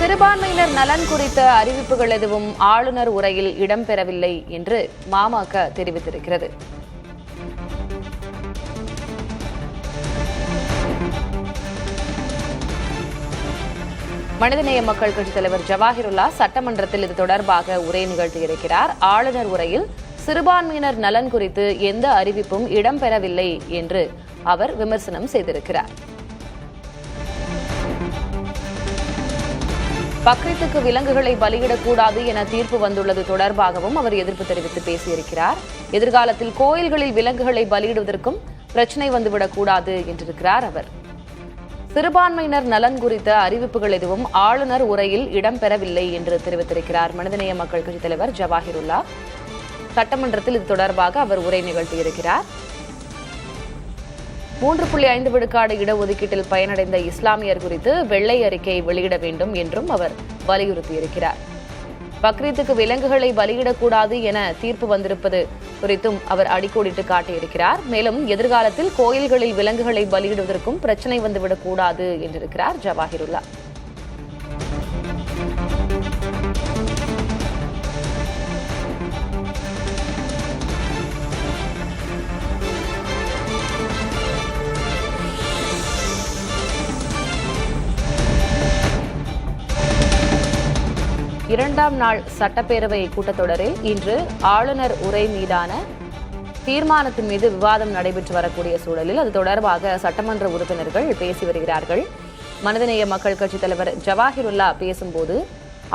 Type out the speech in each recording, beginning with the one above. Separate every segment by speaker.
Speaker 1: சிறுபான்மையினர் நலன் குறித்த அறிவிப்புகள் எதுவும் ஆளுநர் உரையில் இடம்பெறவில்லை என்று மாமக தெரிவித்திருக்கிறது. மனிதநேய மக்கள் கட்சித் தலைவர் ஜவாஹிருல்லா சட்டமன்றத்தில் இது தொடர்பாக உரை நிகழ்த்தியிருக்கிறார். ஆளுநர் உரையில் சிறுபான்மையினர் நலன் குறித்து எந்த அறிவிப்பும் இடம்பெறவில்லை என்று அவர் விமர்சனம் செய்திருக்கிறார். பக்ரீத்துக்கு விலங்குகளை பலியிடக்கூடாது என தீர்ப்பு வந்துள்ளது தொடர்பாகவும் அவர் எதிர்ப்பு தெரிவித்து பேசியிருக்கிறார். எதிர்காலத்தில் கோயில்களில் விலங்குகளை பலியிடுவதற்கும் பிரச்சினை வந்துவிடக்கூடாது என்றிருக்கிறார் அவர். சிறுபான்மையினர் நலன் குறித்த அறிவிப்புகள் எதுவும் ஆளுநர் உரையில் இடம்பெறவில்லை என்று தெரிவித்திருக்கிறார் மனிதநேய மக்கள் கட்சித் தலைவர் ஜவாஹிருல்லா. சட்டமன்றத்தில் இது தொடர்பாக அவர் உரை நிகழ்த்தியிருக்கிறார். 3.5 விழுக்காடு இடஒதுக்கீட்டில் பயனடைந்த இஸ்லாமியர் குறித்து வெள்ளை அறிக்கை வெளியிட வேண்டும் என்றும் அவர் வலியுறுத்தியிருக்கிறார். பக்ரீத்துக்கு விலங்குகளை பலியிடக்கூடாது என தீர்ப்பு வந்திருப்பது குறித்தும் அவர் அடிக்கோடிட்டு காட்டியிருக்கிறார். மேலும் எதிர்காலத்தில் கோயில்களில் விலங்குகளை பலியிடுவதற்கும் பிரச்சினை வந்துவிடக்கூடாது என்றிருக்கிறார் ஜவாஹிருல்லா. இரண்டாம் நாள் சட்டப்பேரவை கூட்டத்தொடரில் இன்று ஆளுநர் உரை மீதான தீர்மானத்தின் மீது விவாதம் நடைபெற்று வரக்கூடிய சூழலில் அது தொடர்பாக சட்டமன்ற உறுப்பினர்கள் பேசி வருகிறார்கள். மனிதநேய மக்கள் கட்சித் தலைவர் ஜவாஹிருல்லா பேசும்போது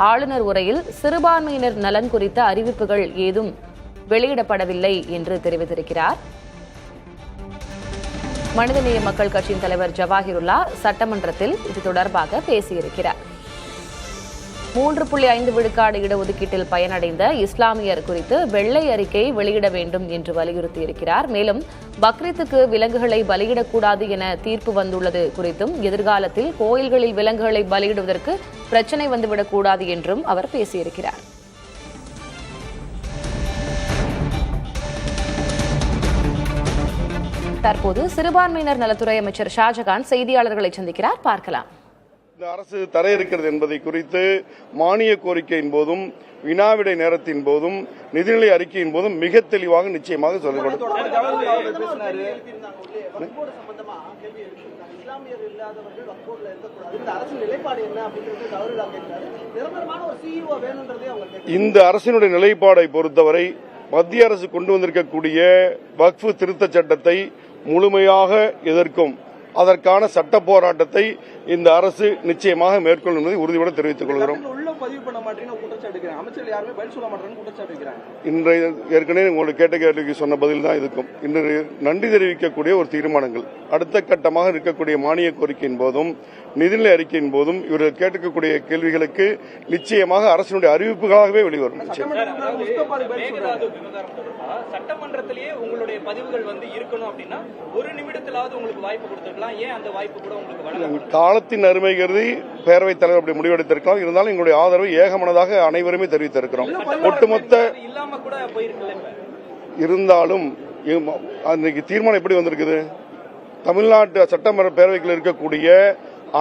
Speaker 1: ஆளுநர் உரையில் சிறுபான்மையினர் நலன் குறித்த அறிவிப்புகள் ஏதும் வெளியிடப்படவில்லை என்று தெரிவித்திருக்கிறார். மனிதநேய மக்கள் கட்சியின் தலைவர் ஜவாஹிருல்லா சட்டமன்றத்தில் இது தொடர்பாக பேசியிருக்கிறார். 3.5 விழுக்காடு இடஒதுக்கீட்டில் பயனடைந்த இஸ்லாமியர் குறித்து வெள்ளை அறிக்கை வெளியிட வேண்டும் என்று வலியுறுத்தியிருக்கிறார். மேலும் பக்ரீத்துக்கு விலங்குகளை பலியிடக்கூடாது என தீர்ப்பு வந்துள்ளது குறித்தும் எதிர்காலத்தில் கோயில்களில் விலங்குகளை பலியிடுவதற்கு பிரச்சினை வந்துவிடக்கூடாது என்றும் அவர் பேசியிருக்கிறார். தற்போது சிறுபான்மையினர் நலத்துறை அமைச்சர் ஷாஜகான் செய்தியாளர்களை சந்திக்கிறார். பார்க்கலாம்.
Speaker 2: இந்த அரசு தர இருக்கிறது என்பதை குறித்து மானிய கோரிக்கையின் போதும் வினாவிடை நேரத்தின் போதும் நிதிநிலை அறிக்கையின் போதும் மிக தெளிவாக நிச்சயமாக சொல்லப்படும். இந்த அரசினுடைய நிலைப்பாடை பொறுத்தவரை மத்திய அரசு கொண்டு வந்திருக்கக்கூடிய வக்ஃபு திருத்த சட்டத்தை முழுமையாக எதிர்க்கும். அதற்கான சட்ட போராட்டத்தை இந்த அரசு நிச்சயமாக மேற்கொள்ளும் என்பதை உறுதியோடு தெரிவித்துக் கொள்கிறோம். இன்றைய ஏற்கனவே உங்களுக்கு கேட்ட கேள்விக்கு சொன்ன பதில் தான் இருக்கும். இன்று நன்றி தெரிவிக்கக்கூடிய ஒரு தீர்மானங்கள் அடுத்த கட்டமாக இருக்கக்கூடிய மானிய கோரிக்கையின் போதும் நிதிநிலை அறிக்கையின் போதும் இவர்கள் கேட்கக்கூடிய கேள்விகளுக்கு நிச்சயமாக அரசினுடைய அறிவிப்புகளாகவே வெளிவரும்.
Speaker 3: சட்டமன்றத்திலேயே உங்களுடைய பதிவுகள் இருக்கணும் அப்படின்னா ஒரு நிமிடத்திலாவது உங்களுக்கு வாய்ப்பு கொடுத்திருக்கலாம். ஏன் அந்த வாய்ப்பு கூட உங்களுக்கு வழங்கப்படல?
Speaker 2: காலத்தின் அருமை கருதி பேரவைத் தலைவர் அப்படி முடிவெடுத்திருக்கலாம். இருந்தாலும் எங்களுடைய ஆதரவு ஏகமனதாக அனைவருமே தெரிவித்திருக்கிறோம். ஒட்டுமொத்த
Speaker 3: இல்லாம கூட போயிருக்கல.
Speaker 2: இருந்தாலும் அன்றைக்கு தீர்மானம் எப்படி வந்திருக்குது? தமிழ்நாட்டு சட்டமன்ற பேரவைகளில் இருக்கக்கூடிய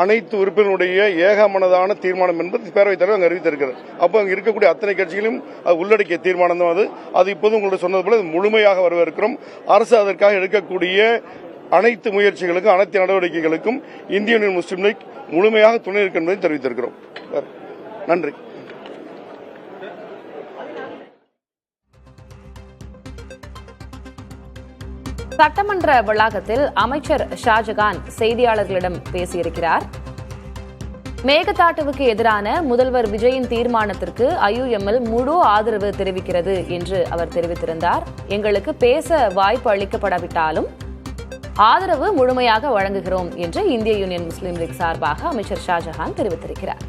Speaker 2: அனைத்து உறுப்பினருடைய ஏகமனதான தீர்மானம் என்பது பேரவைத் தலைவர் அங்கு அறிவித்திருக்கிறார். அப்போ அங்கு இருக்கக்கூடிய அத்தனை கட்சிகளையும் உள்ளடக்கிய தீர்மானம் தான் அது இப்போது உங்களுக்கு சொன்னது போல முழுமையாக வரவேற்கிறோம். அரசு அதற்காக எடுக்கக்கூடிய அனைத்து முயற்சிகளுக்கும் அனைத்து நடவடிக்கைகளுக்கும் இந்திய யூனியன் முஸ்லீம் லீக் முழுமையாக துணை இருக்கும் என்பதை தெரிவித்திருக்கிறோம். நன்றி.
Speaker 1: சட்டமன்ற வளாகத்தில் அமைச்சர் ஷாஜகான் செய்தியாளர்களிடம் பேசியிருக்கிறார். மேகதாட்டுவுக்கு எதிரான முதல்வர் விஜயின் தீர்மானத்திற்கு IUML முழு ஆதரவு தெரிவிக்கிறது என்று அவர் தெரிவித்திருந்தார். எங்களுக்கு பேச வாய்ப்பு அளிக்கப்படாவிட்டாலும் ஆதரவு முழுமையாக வழங்குகிறோம் என்று இந்திய யூனியன் முஸ்லீம் லீக் சார்பாக அமைச்சர் ஷாஜகான் தெரிவித்திருக்கிறார்.